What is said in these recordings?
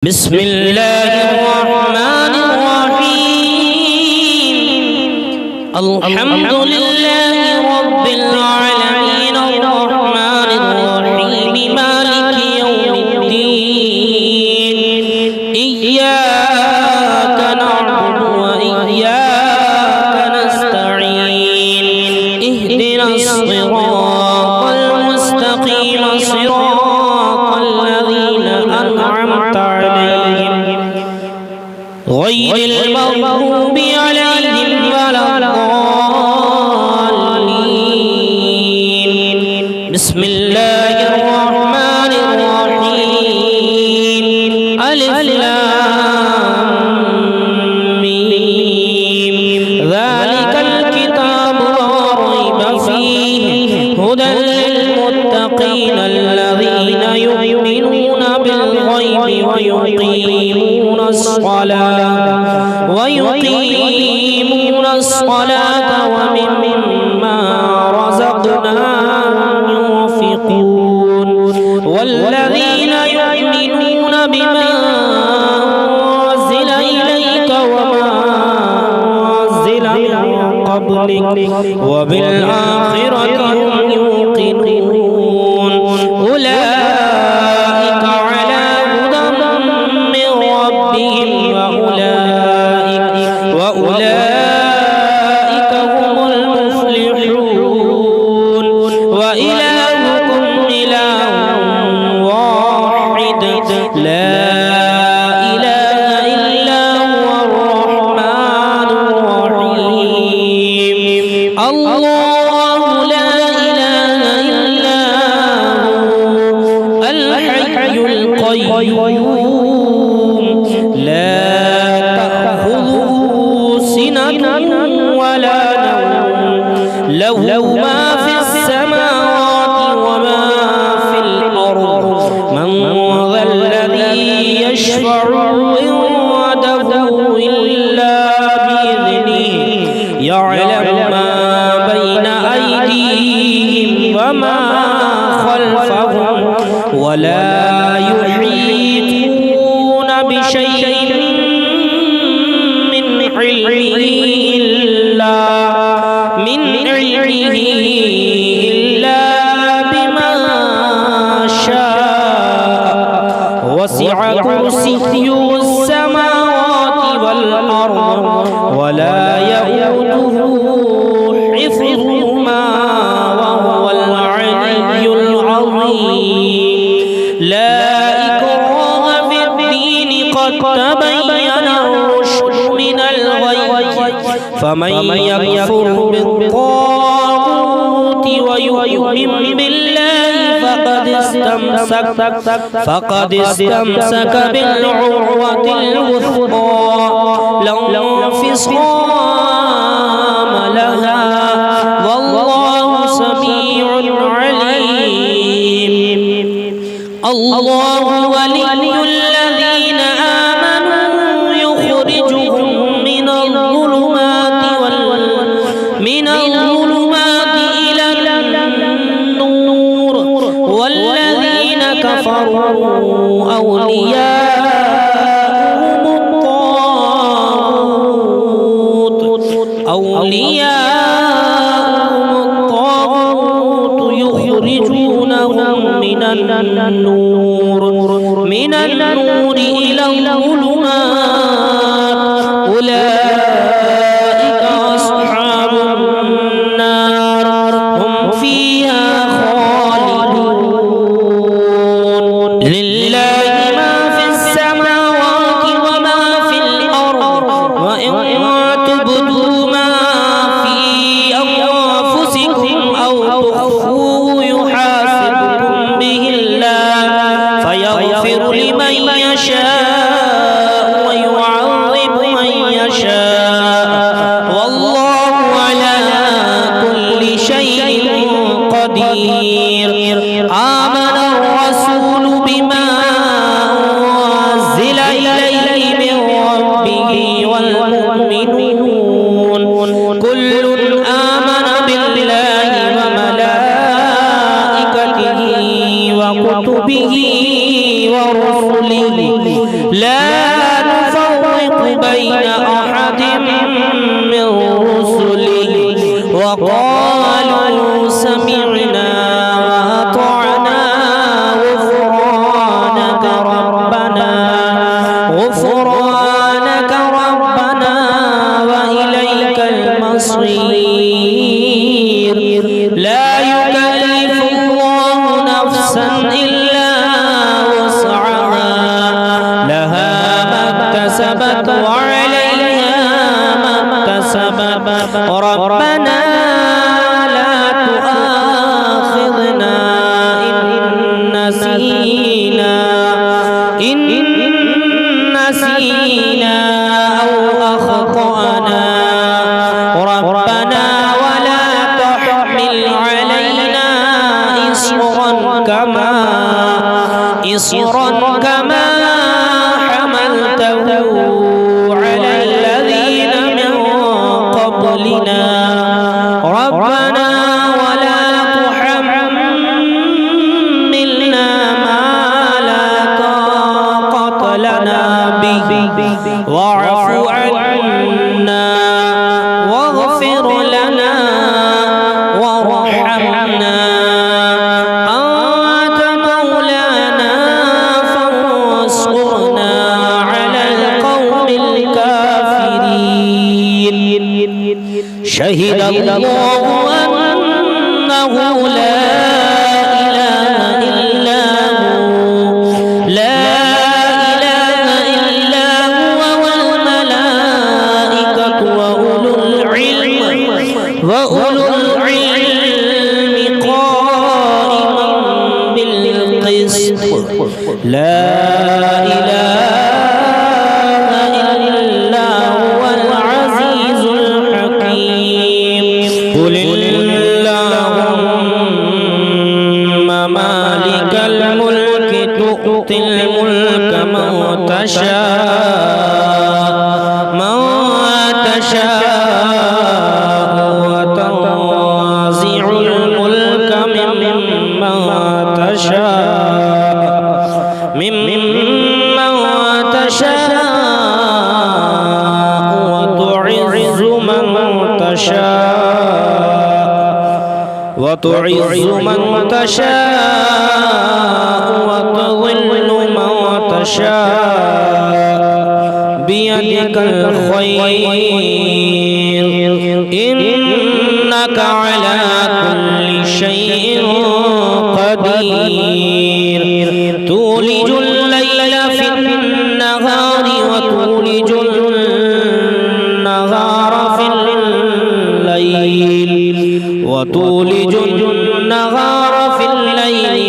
بسم الله الرحمن الرحيم الحمد لله رب العالمين الرحمن الرحيم مالك يوم الدين إياك نعبد وإياك نستعين اهدنا الصراط المستقيم صراط الذين أنعمت عليهم غير المغضوب عليهم ولا الضالين بسم الله الرحمن الرحيم ألف لام ميم ذلك الكتاب لا ريب فيه هدى للمتقين الذين يؤمنون بالغيب ويقيمون الصلاة ومما رزقناهم ينفقون والذين يؤمنون بما أنزل إليك وما أنزل من قبلك وبالآخرة هم يوقنون أولئك على هدى من ربهم وأولئك هم المفلحون وإلهكم إله واحد لا إله إلا هو الرحمن الرحيم الله لا إله إلا هو الحي القيوم لا تأخذه سنة ولا نوم له ما في السماوات وما في الأرض من ذا الذي يشفع عنده إلا بإذنه يعلم ما بين أيديهم وما خلفهم ولا يحيطون بشيء من علمه إلا بما شاء وسع كرسيه السماوات والأرض ولا يئوده حفظهما وهو العلي العظيم لا إكراه في الدين قد تبين الرشد من الغي فمن يكفر بالطاغوت ويؤمن بالله فقد استمسك بالعروة الوثقى لا انفصام لها والله سميع عليم الله ولي الذين آمنوا يخرجهم من الظلمات إلى النور والذين كفروا أولياءهم الطاغوت يخرجونهم من النور إلى الظلمات أولئك أصحاب النار هم فيها خالدون لله ما في السماوات وما في الأرض وإن تبدوا ما في أنفسكم أو تخفوه يحاسبكم به الله فيغفر لمن يشاء ويعذب من يشاء والله على كل شيء قدير آمن الرسول بما أنزل إليه من ربه والمؤمنون كل آمن بالله وملائكته وكتبه ورسله لا نفرق بين أحد من رسله وقالوا سمعنا وأطعنا غفرانك ربنا وإليك المصير لا يكلف الله نفسا إلا وسعها لها ما اكتسبت وعليها ما اكتسبت ربنا لا تؤاخذنا إن نسينا أو أخطأنا ربنا ولا تحمل علينا إصرا كما حملته على الذين من قبلنا ربنا ولا تحملنا ما لا طاقة لنا به واعف عنا واغفر لنا وارحمنا أنت مولانا فانصرنا على القوم الكافرين شهد الله أنه لا إله إلا هو وأولو العلم قائما بالقسط لا إله إلا هو العزيز الحكيم قل اللهم مالك الملك تؤتي الملك من تشاء وتنزع الملك ممن تشاء وتعز من تشاء وتضل من تشاء بيدك الخير إنك على كل شيء قدير تولج الليل في النهار وتولج النهار في الليل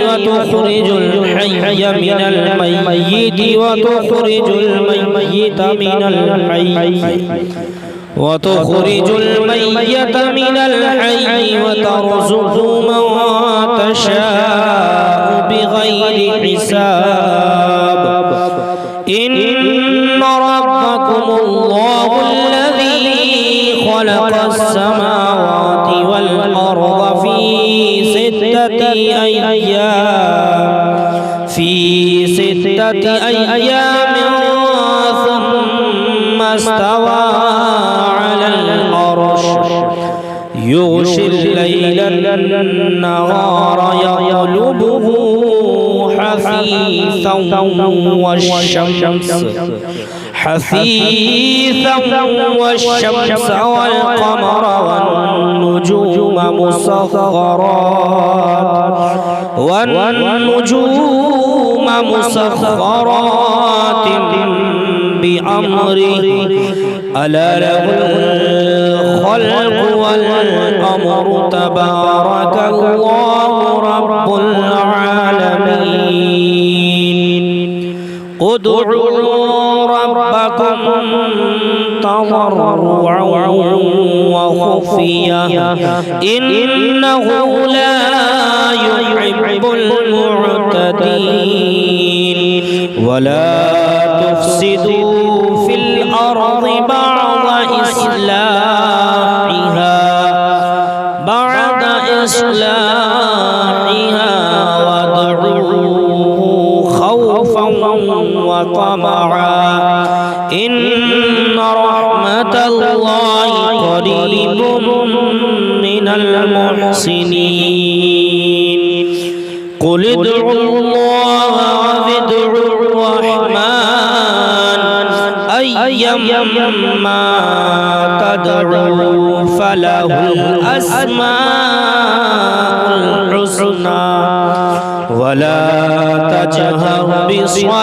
وتخرج الحي من الميت وتخرج الميت من الحي وترزق من تشاء بغير حساب إن ربكم الله الذي خلق السماوات والأرض في 6 أيام ثم استوى على العرش يغشي الليل النهار يطلبه حثيثا والشمس والقمر والنجوم مسخرات بأمره ألا له الخلق والأمر تبارك الله رب العالمين ادعوا ربكم تضرعا وخفيا إنه لا يحب المعتدين ولا تفسدوا في الأرض بعد إصلاحها وادعوه خوفا وطمعا إن رحمة الله قريب من المحسنين قل ادعوا الله وادعوا الرحمن أيما تدعوا فله الأسماء الحسنى ولا تجهر بصلاتك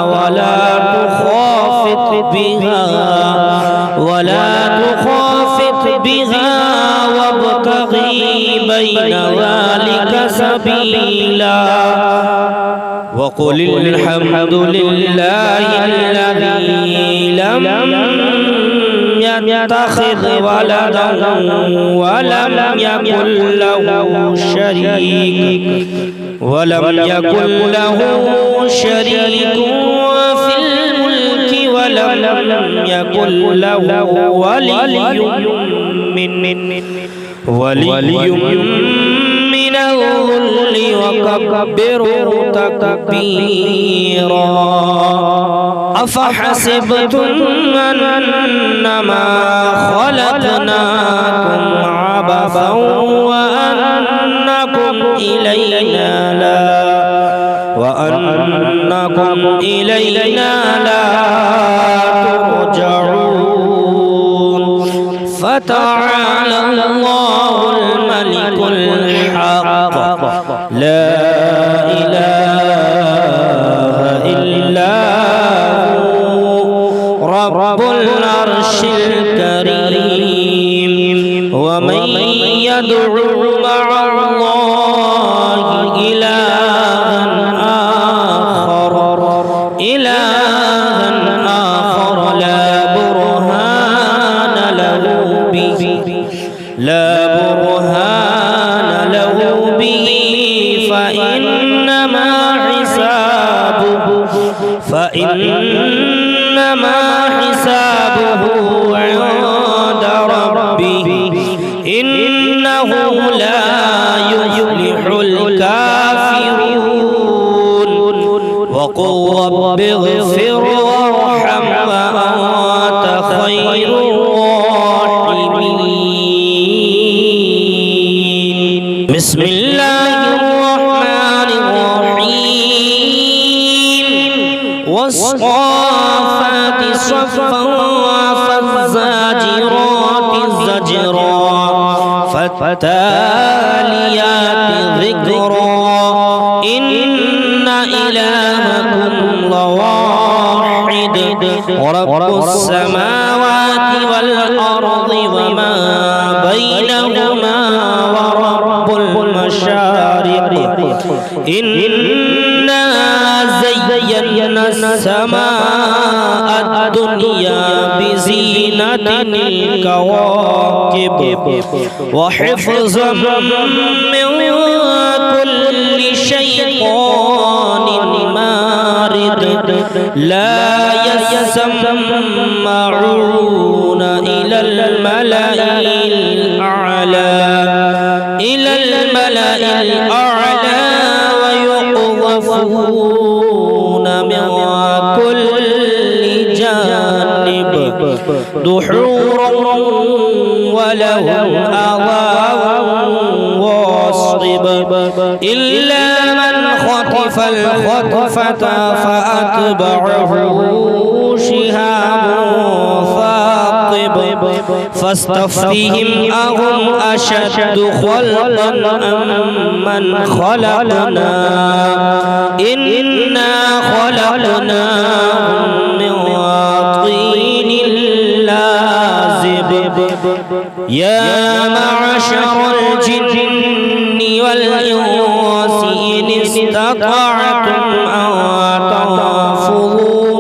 ولا تخافت بها وابتغي بين ذلك سبيلا وقل الحمد لله الذي لم يتخذ ولدا ولم يكن له شريك في الملك ولم يكن له ولي من الذل وكبره تكبيرا أفحسبتم أنما خلقناكم عبثا وأنكم إلينا لا ترجعون فتعالى الله الملك الحق لا إله إلا هو رب العرش الكريم ومن يدعو مع الله إلها آخر لا برهان له به فإنما حسابه عند ربه إنه لا يفلح الكافرون وقل رب اغفر وارحم وأنت خير الراحمين بسم الله الرحمن الرحيم والصافات صفا فالزاجرات زجرا فالتاليات ذكرا إن إلهكم لواحد ورب السماوات والأرض وما بينهما ورب المشارق إنا زينا السماء الدنيا بزينة الكواكب وحفظا من كل شيطان مارد لا يسمعون إلى الملأ الأعلى ويقذفون من كل جانب دحورا ولهم عذاب واصب إلا من خطف الخطفة فأتبعه شهاب ثاقب فاستفتهم أهم أشد خلقا أم من خلقنا إنا خلقناهم من طين لازب يا معشر الجن والإنس إن استطعتم أن تنفذوا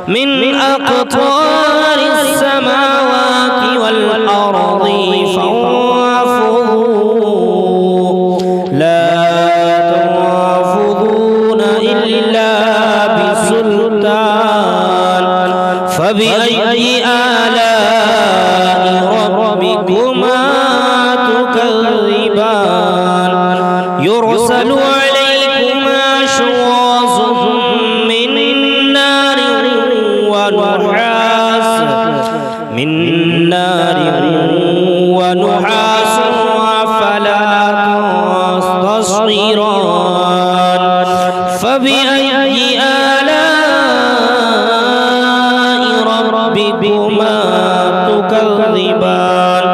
من أقطار السماوات والأرض فانفذوا لا تنفذون إلا بسلطان فبأي آلاء ربكما تكذبان يرسل عليكما شواظ من نار ونحاس فلا تصطران فبأي آلاء ربكما تكذبان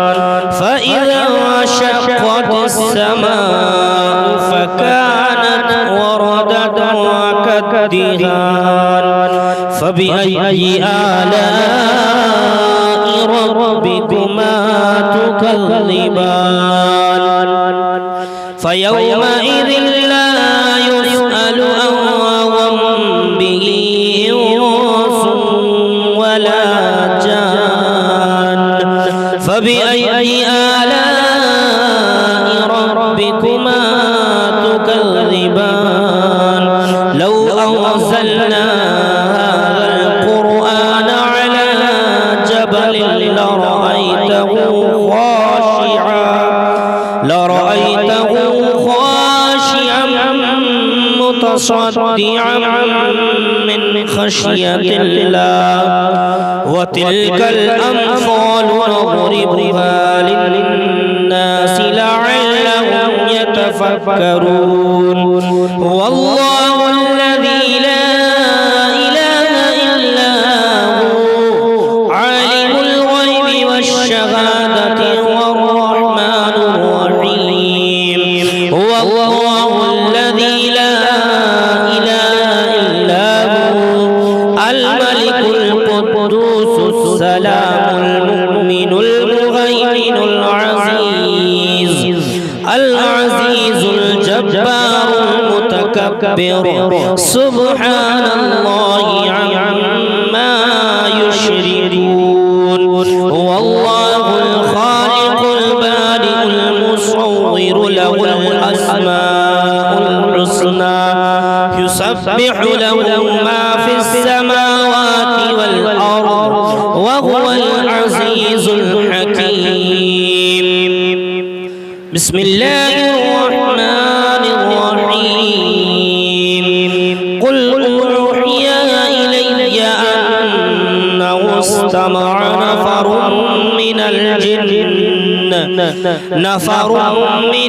فإذا انشقت السماء فكانت وردة كالدهان فبأي آلاء ربكما تكذبان فيومئذ لا يسأل عن ذنبه إنس ولا جان فبأي آلاء ربكما تكذبان لو أنزلنا هذا القرآن على جبل لرأيته خاشعا متصدعا من خشية الله وتلك الأمثال نضربها للناس لعلهم يتفكرون والله الذي لا إله إلا هو عالم الغيب والشهادة والرحمن الرحيم هو الله الذي لا إله إلا هو الملك القدوس السلام المؤمن المهيمن العزيز الجبار المتكبر سبحان الله عما يشركون هو الله الخالق البارئ المصور له الأسماء الحسنى يسبح له ما في السماوات والأرض وهو العزيز الحكيم بسم الله الرحمن الرحيم قل أوحي إلي أنه استمع نفر من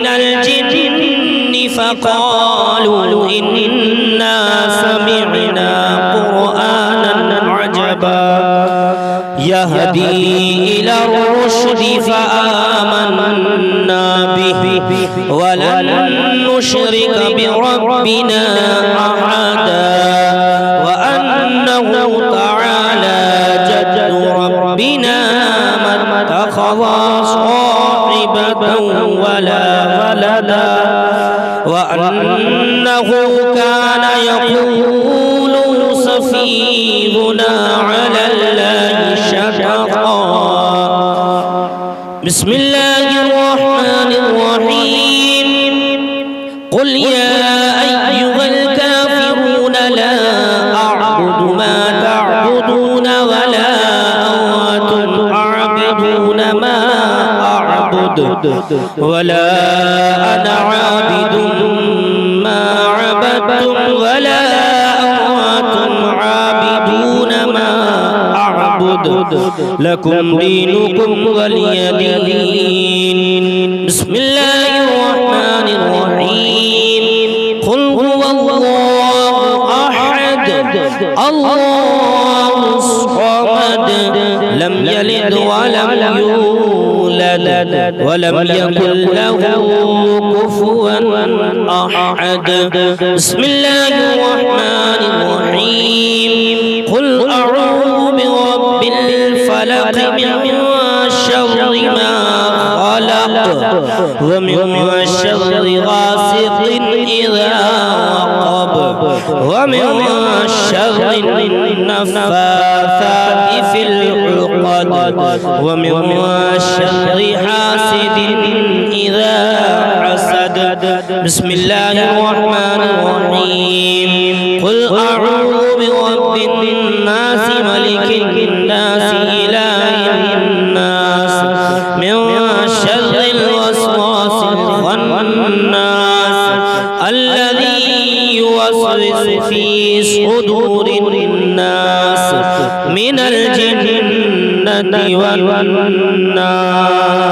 الجن فقالوا إنا سمعنا قرآنا عجبا يهدي إلى الرشد فآمنا به ولن نشرك بربنا أحدا وأنه تعالى جد ربنا ما اتخذ صاحبة ولا ولدا وأنه كان يقول سفيهنا على الله شططا بسم الله الرحمن الرحيم قل يا أيها الكافرون لا أعبد ما تعبدون ولا أنتم عابدون ما أعبد ولا أنا عابد ما عبدتم ولا أنتم عابدون ما أعبد لكم دينكم ولي دين بسم الله الرحمن الرحيم قل هو الله أحد الله الصمد لم يلد ولم يولد ولم يكن له كفوا أحد بسم الله الرحمن الرحيم قل أعوذ برب الفلق من شر ما خلق ومن شر غاسق إذا وقب ومن شر النفاثات في العقد ومن شر حاسد إذا حسد بسم الله الرحمن الرحيم قل أعوذ برب الناس ملك الناس إله الناس من شر الوسواس الخناس يوسوس في صدور الناس من الجنة والناس.